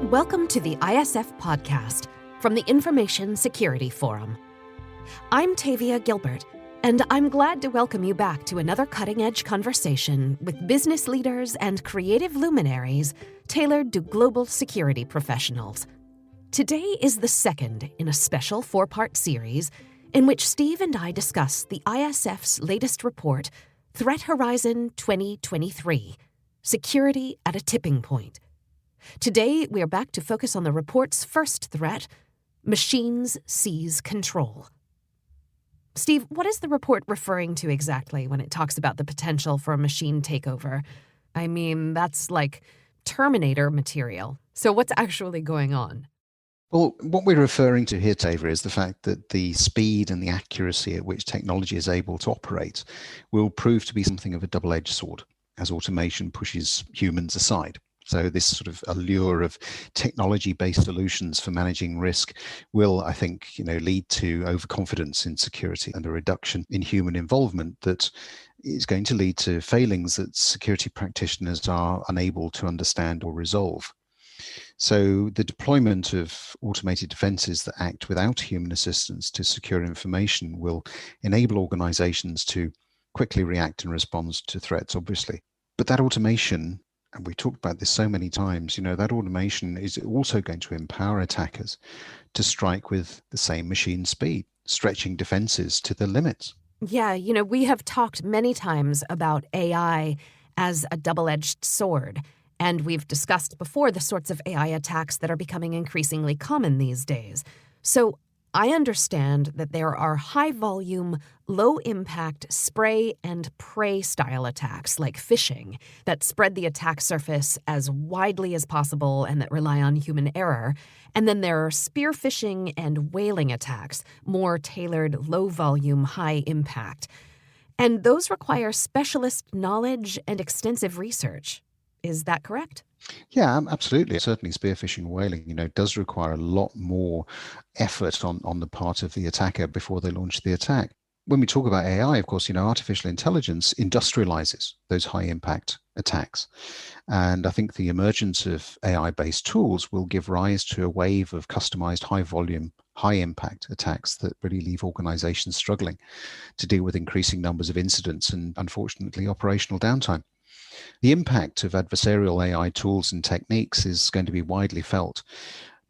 Welcome to the ISF podcast from the Information Security Forum. I'm Tavia Gilbert, and I'm glad to welcome you back to another cutting-edge conversation with business leaders and creative luminaries tailored to global security professionals. Today is the second in a special four-part series in which Steve and I discuss the ISF's latest report, Threat Horizon 2023, Security at a Tipping Point. Today, we are back to focus on the report's first threat, machines seize control. Steve, what is the report referring to exactly when it talks about the potential for a machine takeover? I mean, that's like Terminator material. So what's actually going on? Well, what we're referring to here, Tavia, is the fact that the speed and the accuracy at which technology is able to operate will prove to be something of a double-edged sword as automation pushes humans aside. So this sort of allure of technology-based solutions for managing risk will, I think, lead to overconfidence in security and a reduction in human involvement that is going to lead to failings that security practitioners are unable to understand or resolve. So the deployment of automated defenses that act without human assistance to secure information will enable organizations to quickly react and respond to threats, obviously. But that automation, and we talked about this so many times, that automation is also going to empower attackers to strike with the same machine speed, stretching defenses to the limits. Yeah, we have talked many times about AI as a double-edged sword, and we've discussed before the sorts of AI attacks that are becoming increasingly common these days. So I understand that there are high-volume, low-impact spray and pray style attacks like phishing that spread the attack surface as widely as possible and that rely on human error. And then there are spear phishing and whaling attacks, more tailored, low-volume, high-impact. And those require specialist knowledge and extensive research. Is that correct? Yeah, absolutely. Certainly spearfishing and whaling, does require a lot more effort on the part of the attacker before they launch the attack. When we talk about AI, of course, artificial intelligence industrializes those high impact attacks. And I think the emergence of AI-based tools will give rise to a wave of customized high volume, high impact attacks that really leave organizations struggling to deal with increasing numbers of incidents and, unfortunately, operational downtime. The impact of adversarial AI tools and techniques is going to be widely felt.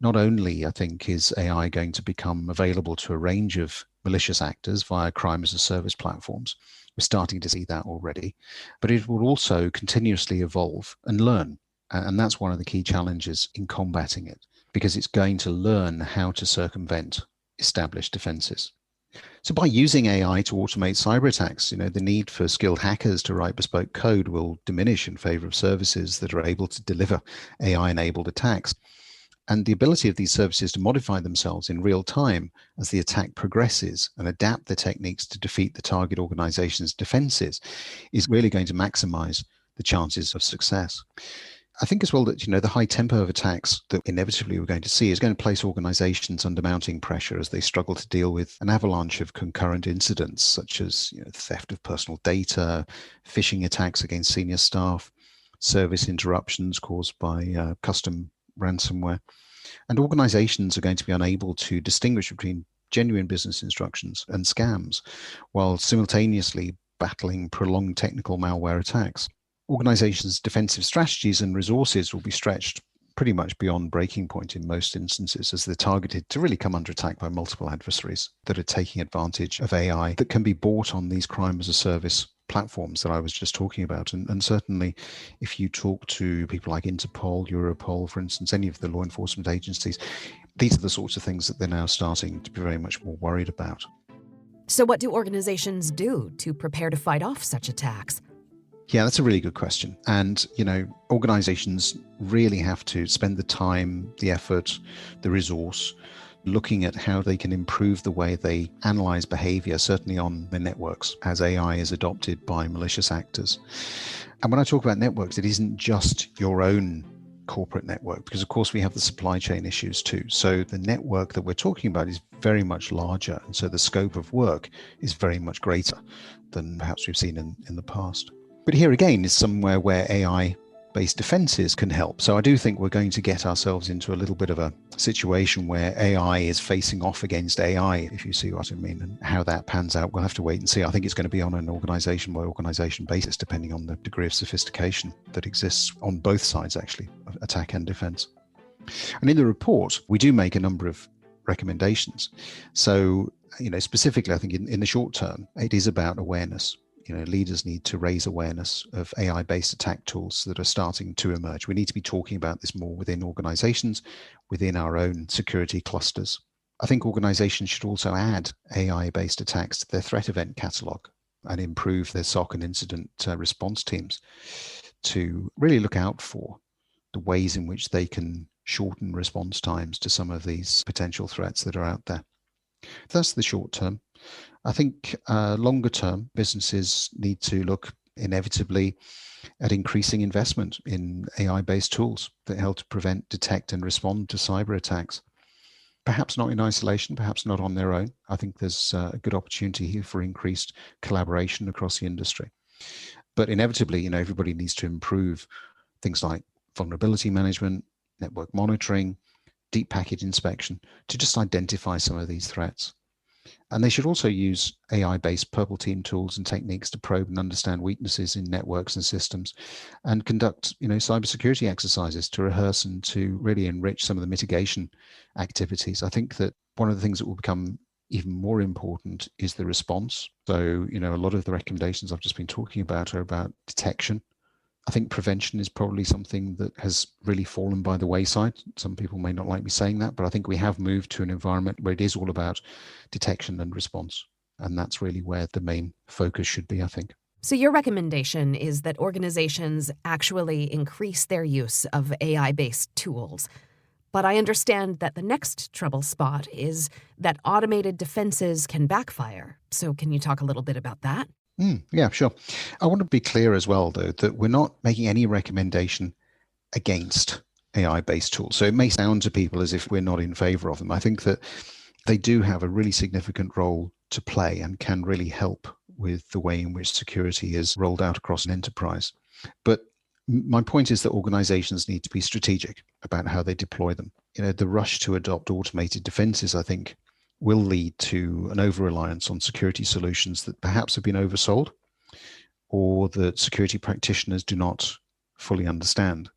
Not only, I think, is AI going to become available to a range of malicious actors via crime as a service platforms. We're starting to see that already, but it will also continuously evolve and learn. And that's one of the key challenges in combating it, because it's going to learn how to circumvent established defenses. So by using AI to automate cyber attacks, the need for skilled hackers to write bespoke code will diminish in favor of services that are able to deliver AI-enabled attacks. And the ability of these services to modify themselves in real time as the attack progresses and adapt their techniques to defeat the target organization's defenses is really going to maximize the chances of success. I think as well that, the high tempo of attacks that inevitably we're going to see is going to place organizations under mounting pressure as they struggle to deal with an avalanche of concurrent incidents, such as theft of personal data, phishing attacks against senior staff, service interruptions caused by custom ransomware. And organizations are going to be unable to distinguish between genuine business instructions and scams, while simultaneously battling prolonged technical malware attacks. Organizations' defensive strategies and resources will be stretched pretty much beyond breaking point in most instances as they're targeted to really come under attack by multiple adversaries that are taking advantage of AI that can be bought on these crime as a service platforms that I was just talking about. And certainly if you talk to people like Interpol, Europol, for instance, any of the law enforcement agencies, these are the sorts of things that they're now starting to be very much more worried about. So what do organizations do to prepare to fight off such attacks? Yeah, that's a really good question. And, organizations really have to spend the time, the effort, the resource, looking at how they can improve the way they analyze behavior, certainly on their networks, as AI is adopted by malicious actors. And when I talk about networks, it isn't just your own corporate network, because of course we have the supply chain issues too. So the network that we're talking about is very much larger. And so the scope of work is very much greater than perhaps we've seen in the past. But here again is somewhere where AI based defenses can help. So I do think we're going to get ourselves into a little bit of a situation where AI is facing off against AI, if you see what I mean, and how that pans out. We'll have to wait and see. I think it's going to be on an organization by organization basis, depending on the degree of sophistication that exists on both sides, actually, of attack and defense. And in the report, we do make a number of recommendations. So, specifically, I think in the short term, it is about awareness. Leaders need to raise awareness of AI-based attack tools that are starting to emerge. We need to be talking about this more within organizations, within our own security clusters. I think organizations should also add AI-based attacks to their threat event catalog and improve their SOC and incident response teams to really look out for the ways in which they can shorten response times to some of these potential threats that are out there. That's the short term. I think longer term, businesses need to look inevitably at increasing investment in AI-based tools that help to prevent, detect, and respond to cyber attacks. Perhaps not in isolation, perhaps not on their own. I think there's a good opportunity here for increased collaboration across the industry. But inevitably, everybody needs to improve things like vulnerability management, network monitoring, deep packet inspection to just identify some of these threats. And they should also use AI-based purple team tools and techniques to probe and understand weaknesses in networks and systems and conduct, cybersecurity exercises to rehearse and to really enrich some of the mitigation activities. I think that one of the things that will become even more important is the response. So, a lot of the recommendations I've just been talking about are about detection. I think prevention is probably something that has really fallen by the wayside. Some people may not like me saying that, but I think we have moved to an environment where it is all about detection and response. And that's really where the main focus should be, I think. So your recommendation is that organizations actually increase their use of AI-based tools. But I understand that the next trouble spot is that automated defenses can backfire. So can you talk a little bit about that? Yeah, sure. I want to be clear as well, though, that we're not making any recommendation against AI-based tools. So it may sound to people as if we're not in favor of them. I think that they do have a really significant role to play and can really help with the way in which security is rolled out across an enterprise. But my point is that organizations need to be strategic about how they deploy them. The rush to adopt automated defenses, I think, will lead to an over-reliance on security solutions that perhaps have been oversold or that security practitioners do not fully understand.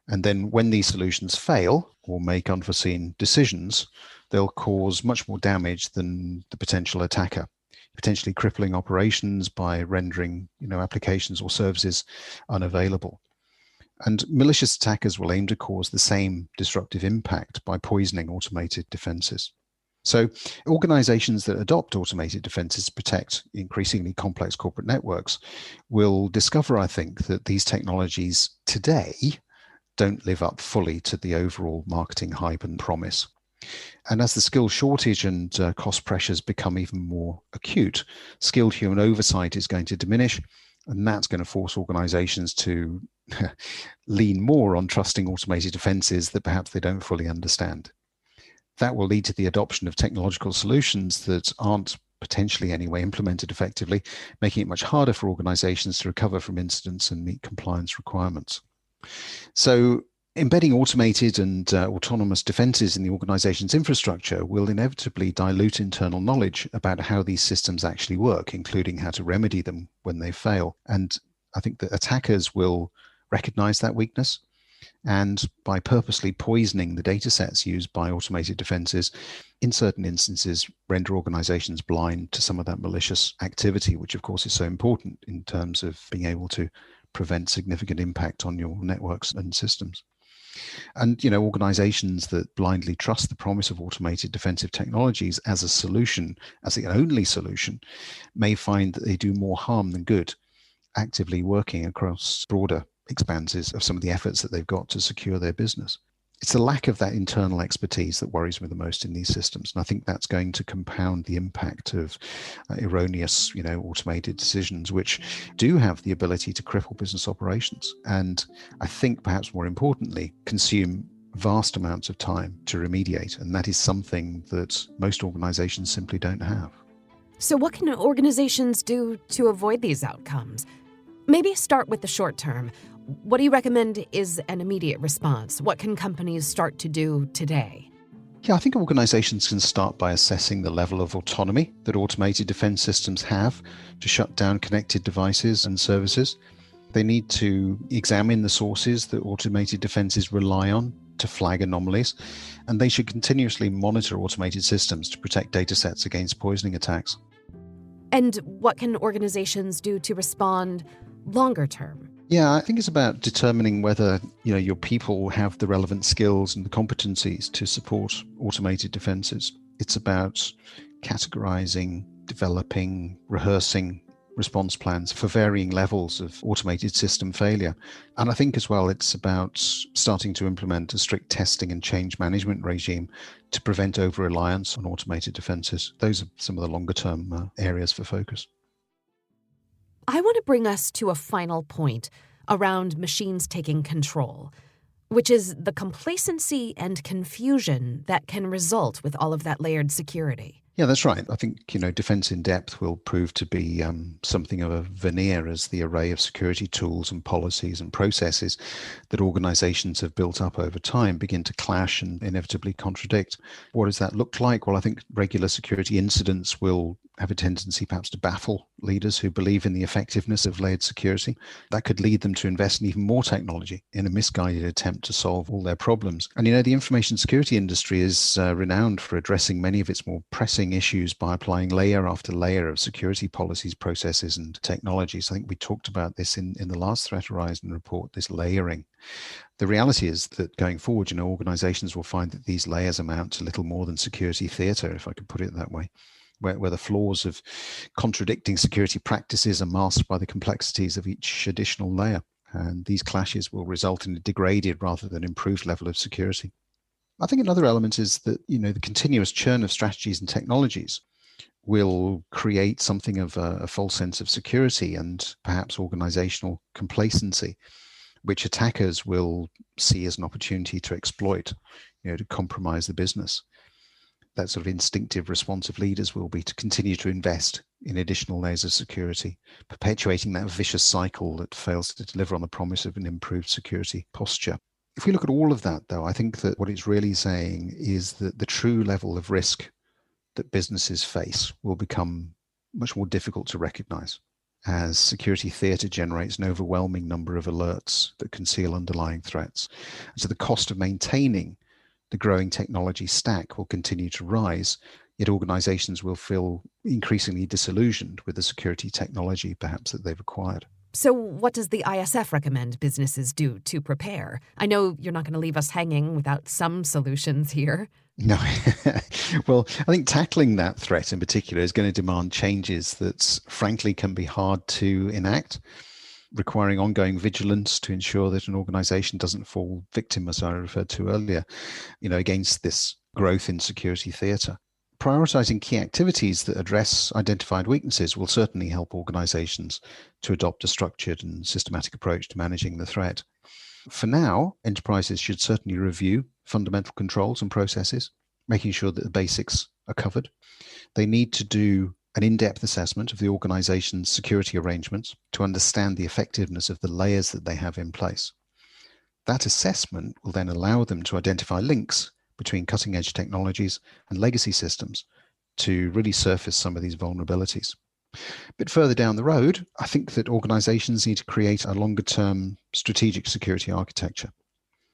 And then when these solutions fail or make unforeseen decisions, they'll cause much more damage than the potential attacker, potentially crippling operations by rendering, applications or services unavailable. And malicious attackers will aim to cause the same disruptive impact by poisoning automated defenses. So organizations that adopt automated defenses to protect increasingly complex corporate networks will discover, I think, that these technologies today don't live up fully to the overall marketing hype and promise. And as the skill shortage and cost pressures become even more acute, skilled human oversight is going to diminish, and that's going to force organizations to lean more on trusting automated defenses that perhaps they don't fully understand. That will lead to the adoption of technological solutions that aren't potentially anyway implemented effectively, making it much harder for organizations to recover from incidents and meet compliance requirements. So embedding automated and autonomous defenses in the organization's infrastructure will inevitably dilute internal knowledge about how these systems actually work, including how to remedy them when they fail. And I think that attackers will recognize that weakness. And by purposely poisoning the data sets used by automated defenses, in certain instances, render organizations blind to some of that malicious activity, which of course is so important in terms of being able to prevent significant impact on your networks and systems. And, organizations that blindly trust the promise of automated defensive technologies as a solution, as the only solution, may find that they do more harm than good, actively working across broader expanses of some of the efforts that they've got to secure their business. It's the lack of that internal expertise that worries me the most in these systems. And I think that's going to compound the impact of erroneous, automated decisions, which do have the ability to cripple business operations. And I think perhaps more importantly, consume vast amounts of time to remediate. And that is something that most organizations simply don't have. So what can organizations do to avoid these outcomes? Maybe start with the short term. What do you recommend is an immediate response? What can companies start to do today? Yeah, I think organizations can start by assessing the level of autonomy that automated defense systems have to shut down connected devices and services. They need to examine the sources that automated defenses rely on to flag anomalies, and they should continuously monitor automated systems to protect data sets against poisoning attacks. And what can organizations do to respond longer term? Yeah, I think it's about determining whether your people have the relevant skills and the competencies to support automated defenses. It's about categorizing, developing, rehearsing response plans for varying levels of automated system failure. And I think as well, it's about starting to implement a strict testing and change management regime to prevent over-reliance on automated defenses. Those are some of the longer-term areas for focus. I want to bring us to a final point around machines taking control, which is the complacency and confusion that can result with all of that layered security. Yeah, that's right. I think, defense in depth will prove to be something of a veneer as the array of security tools and policies and processes that organizations have built up over time begin to clash and inevitably contradict. What does that look like? Well, I think regular security incidents will have a tendency perhaps to baffle leaders who believe in the effectiveness of layered security. That could lead them to invest in even more technology in a misguided attempt to solve all their problems. And the information security industry is renowned for addressing many of its more pressing issues by applying layer after layer of security policies, processes, and technologies. I think we talked about this in the last Threat Horizon report, this layering. The reality is that going forward, organizations will find that these layers amount to little more than security theater, if I could put it that way. Where the flaws of contradicting security practices are masked by the complexities of each additional layer. And these clashes will result in a degraded rather than improved level of security. I think another element is that, the continuous churn of strategies and technologies will create something of a false sense of security and perhaps organizational complacency, which attackers will see as an opportunity to exploit, to compromise the business. That sort of instinctive response of leaders will be to continue to invest in additional layers of security, perpetuating that vicious cycle that fails to deliver on the promise of an improved security posture. If we look at all of that, though, I think that what it's really saying is that the true level of risk that businesses face will become much more difficult to recognize as security theater generates an overwhelming number of alerts that conceal underlying threats. And so the cost of maintaining the growing technology stack will continue to rise, yet organizations will feel increasingly disillusioned with the security technology perhaps that they've acquired. So what does the ISF recommend businesses do to prepare? I know you're not going to leave us hanging without some solutions here. No. Well, I think tackling that threat in particular is going to demand changes that frankly can be hard to enact, requiring ongoing vigilance to ensure that an organization doesn't fall victim, as I referred to earlier, against this growth in security theater. Prioritizing key activities that address identified weaknesses will certainly help organizations to adopt a structured and systematic approach to managing the threat. For now, enterprises should certainly review fundamental controls and processes, making sure that the basics are covered. They need to do an in-depth assessment of the organization's security arrangements to understand the effectiveness of the layers that they have in place. That assessment will then allow them to identify links between cutting-edge technologies and legacy systems to really surface some of these vulnerabilities. A bit further down the road, I think that organizations need to create a longer-term strategic security architecture.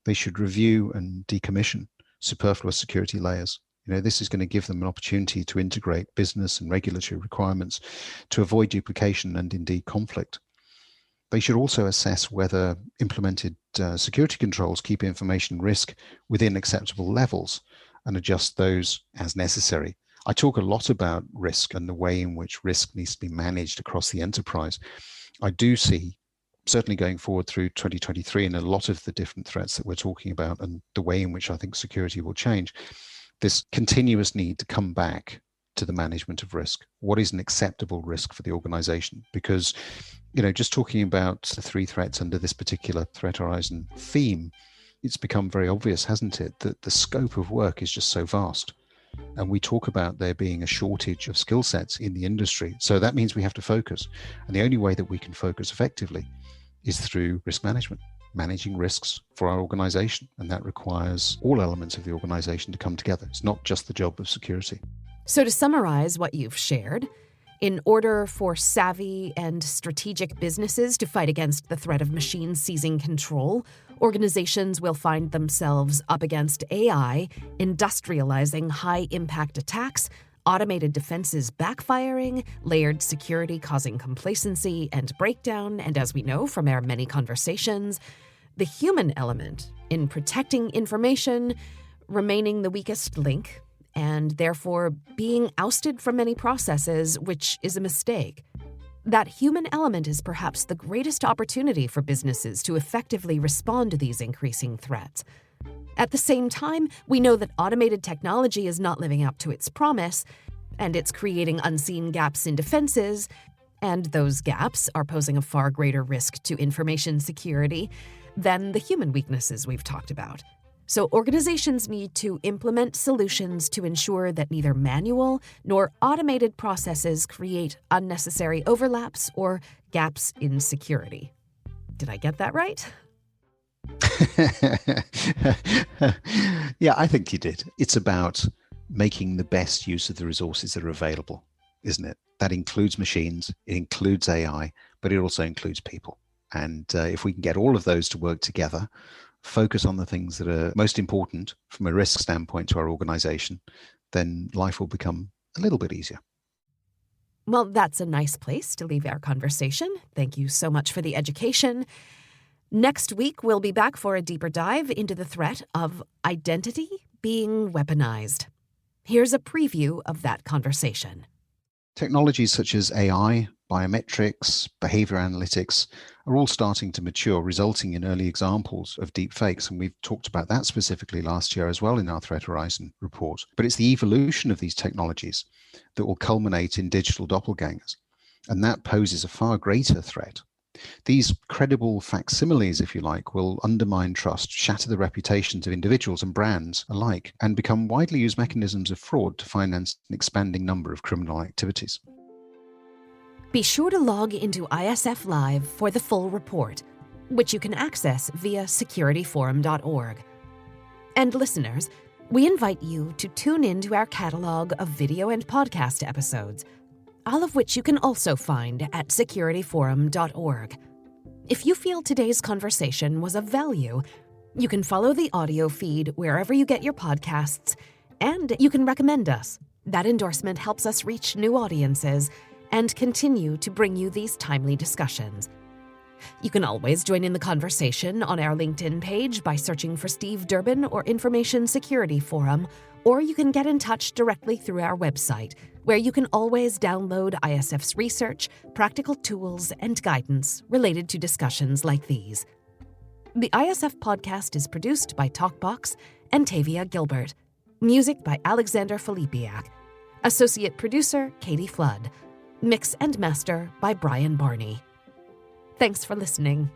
They should review and decommission superfluous security layers. This is going to give them an opportunity to integrate business and regulatory requirements to avoid duplication and indeed conflict. They should also assess whether implemented security controls keep information risk within acceptable levels and adjust those as necessary. I talk a lot about risk and the way in which risk needs to be managed across the enterprise. I do see, certainly going forward through 2023 and a lot of the different threats that we're talking about and the way in which I think security will change, this continuous need to come back to the management of risk. What is an acceptable risk for the organization? Because, just talking about the three threats under this particular Threat Horizon theme, it's become very obvious, hasn't it, that the scope of work is just so vast. And we talk about there being a shortage of skill sets in the industry. So that means we have to focus. And the only way that we can focus effectively is through risk management, managing risks for our organization. And that requires all elements of the organization to come together. It's not just the job of security. So to summarize what you've shared, in order for savvy and strategic businesses to fight against the threat of machines seizing control, organizations will find themselves up against AI, industrializing high-impact attacks, automated defenses backfiring, layered security causing complacency and breakdown, and as we know from our many conversations, the human element in protecting information remaining the weakest link, and therefore being ousted from many processes, which is a mistake. That human element is perhaps the greatest opportunity for businesses to effectively respond to these increasing threats. At the same time, we know that automated technology is not living up to its promise, and it's creating unseen gaps in defenses, and those gaps are posing a far greater risk to information security than the human weaknesses we've talked about. So organizations need to implement solutions to ensure that neither manual nor automated processes create unnecessary overlaps or gaps in security. Did I get that right? Yeah, I think you did. It's about making the best use of the resources that are available, isn't it? That includes machines, it includes AI, but it also includes people. And if we can get all of those to work together, focus on the things that are most important from a risk standpoint to our organization, then life will become a little bit easier. Well, that's a nice place to leave our conversation. Thank you so much for the education. Next week, we'll be back for a deeper dive into the threat of identity being weaponized. Here's a preview of that conversation. Technologies such as AI, biometrics, behavior analytics are all starting to mature, resulting in early examples of deep fakes. And we've talked about that specifically last year as well in our Threat Horizon report. But it's the evolution of these technologies that will culminate in digital doppelgangers. And that poses a far greater threat. These credible facsimiles, if you like, will undermine trust, shatter the reputations of individuals and brands alike, and become widely used mechanisms of fraud to finance an expanding number of criminal activities. Be sure to log into ISF Live for the full report, which you can access via securityforum.org. And listeners, we invite you to tune in to our catalog of video and podcast episodes, all of which you can also find at securityforum.org. If you feel today's conversation was of value, you can follow the audio feed wherever you get your podcasts, and you can recommend us. That endorsement helps us reach new audiences and continue to bring you these timely discussions. You can always join in the conversation on our LinkedIn page by searching for Steve Durbin or Information Security Forum, or you can get in touch directly through our website, where you can always download ISF's research, practical tools, and guidance related to discussions like these. The ISF podcast is produced by TalkBox and Tavia Gilbert. Music by Alexander Filipiak. Associate producer, Katie Flood. Mix and master by Brian Barney. Thanks for listening.